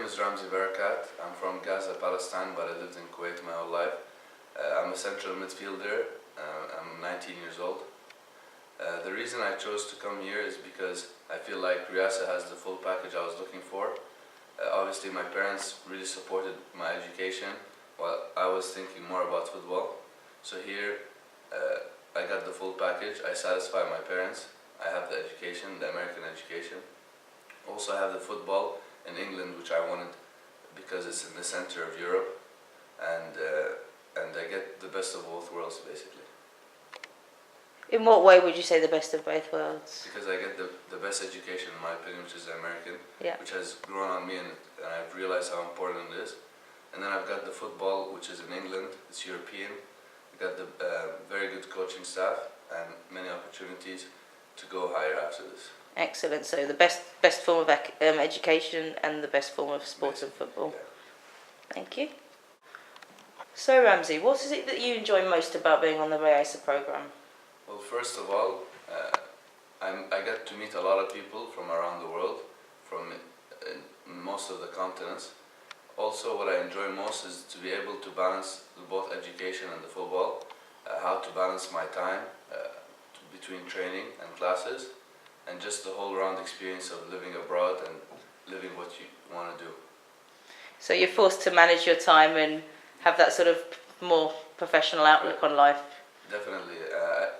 is Ramzi Barakat. I'm from Gaza, Palestine, but I lived in Kuwait my whole life. I'm a central midfielder. I'm 19 years old. The reason I chose to come here is because I feel like RIASA has the full package I was looking for. Obviously, my parents really supported my education while I was thinking more about football. So here, I got the full package. I satisfy my parents. I have the education, the American education. Also, I have the football in England, which I wanted because it's in the center of Europe, and I get the best of both worlds, basically. In what way would you say the best of both worlds? Because I get the best education, in my opinion, which is the American, Yeah. which has grown on me, and I've realized how important it is. And then I've got the football, which is in England. It's European. I've got the very good coaching staff and many opportunities to go higher after this. Excellent. So the best form of education and the best form of sport and football. Yeah. Thank you. So Ramzi, what is it that you enjoy most about being on the RIASA program? Well, first of all, I get to meet a lot of people from around the world, from most of the continents. Also, what I enjoy most is to be able to balance both education and the football, how to balance my time between training and classes, and just the whole round experience of living abroad and living what you want to do. So you're forced to manage your time and have that sort of more professional outlook on life. Definitely.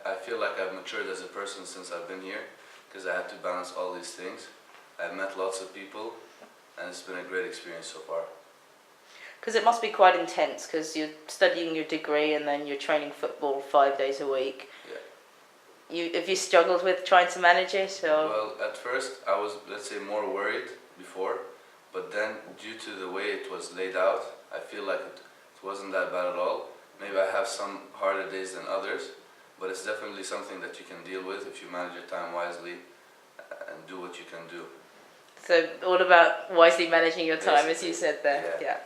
I feel like I've matured as a person since I've been here, because I had to balance all these things. I've met lots of people, and it's been a great experience so far. Because it must be quite intense, because you're studying your degree and then you're training football 5 days a week. Yeah. Have you struggled with trying to manage it? Or? Well, at first I was, let's say, more worried before, but then due to the way it was laid out, I feel like it wasn't that bad at all. Maybe I have some harder days than others, but it's definitely something that you can deal with if you manage your time wisely and do what you can do. So all about wisely managing your time, Basically, as you said there. Yeah.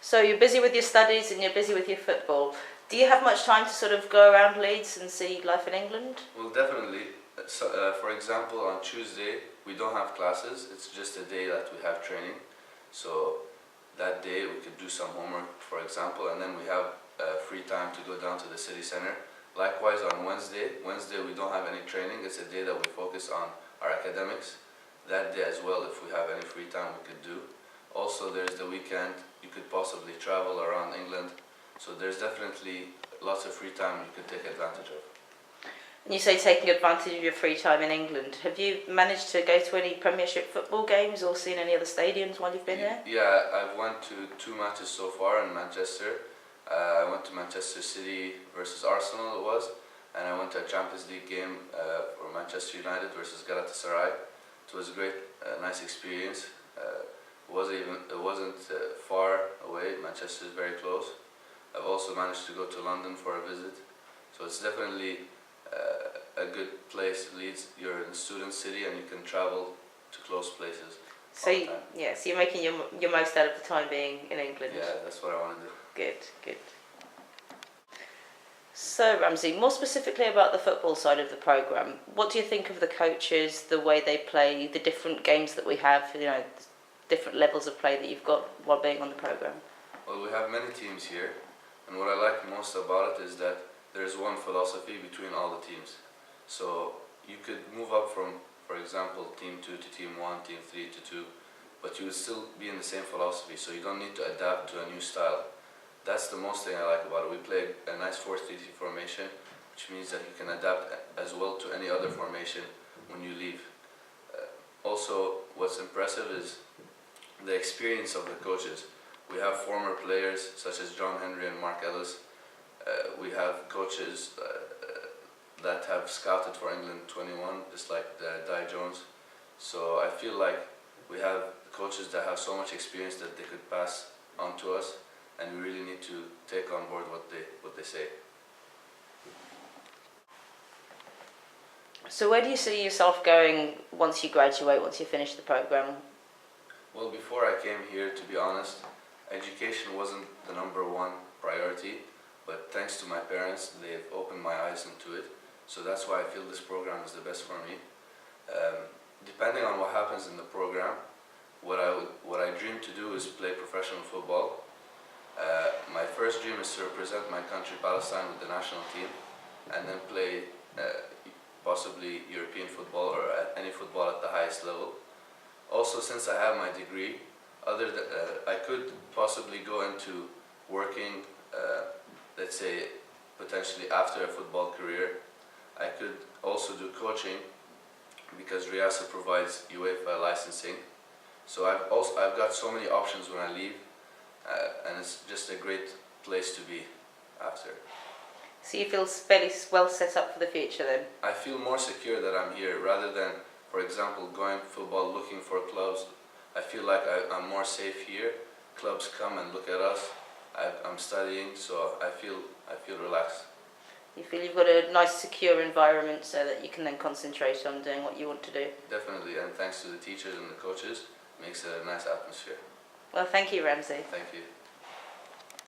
So you're busy with your studies and you're busy with your football. Do you have much time to sort of go around Leeds and see life in England? Well, definitely. So, for example, on Tuesday we don't have classes. It's just a day that we have training. So that day we could do some homework, for example, and then we have free time to go down to the city center. Likewise, on Wednesday we don't have any training. It's a day that we focus on our academics. That day as well, if we have any free time, we could do. Also, there's the weekend. You could possibly travel around England. So there's definitely lots of free time you could take advantage of. And you say taking advantage of your free time in England. Have you managed to go to any Premiership football games or seen any other stadiums while you've been there? Yeah, I've went to 2 matches so far in Manchester. I went to Manchester City versus Arsenal, it was, and I went to a Champions League game for Manchester United versus Galatasaray. It was a great, nice experience. It wasn't far away. Manchester is very close. I've also managed to go to London for a visit, so it's definitely a good place. Leeds, you're in a student city and you can travel to close places. So so you're making your most out of the time being in England. Yeah, that's what I want to do. Good. So Ramzi, more specifically about the football side of the programme, what do you think of the coaches, the way they play, the different games that we have, different levels of play that you've got while being on the programme? Well, we have many teams here, and what I like most about it is that there's one philosophy between all the teams. So you could move up from, for example, team 2 to team 1, team 3 to 2, but you would still be in the same philosophy, so you don't need to adapt to a new style. That's the most thing I like about it. We play a nice 4-3-3 formation, which means that you can adapt as well to any other formation when you leave. Also, what's impressive is the experience of the coaches. We have former players such as John Henry and Mark Ellis. We have coaches that have scouted for England 21, just like Di Jones. So I feel like we have coaches that have so much experience that they could pass on to us, and we really need to take on board what they say. So where do you see yourself going once you graduate, once you finish the programme? Well, before I came here, to be honest, education wasn't the #1 priority, but thanks to my parents, they've opened my eyes into it. So that's why I feel this program is the best for me. Depending on what happens happens in the program. What I dream to do is play professional football. My first dream is to represent my country, Palestine, with the national team, and then play possibly European football or any football at the highest level. Also, since I have my degree, I could possibly go into working, let's say, potentially after a football career. I could also do coaching because RIASA provides UEFA licensing. So I've got so many options when I leave, and it's just a great place to be after. So you feel fairly well set up for the future then? I feel more secure that I'm here rather than, for example, going football looking for clubs. I feel like I'm more safe here. Clubs come and look at us. I'm studying, so I feel relaxed. You feel you've got a nice secure environment so that you can then concentrate on doing what you want to do? Definitely, and thanks to the teachers and the coaches, it makes it a nice atmosphere. Well, thank you, Ramzi. Thank you.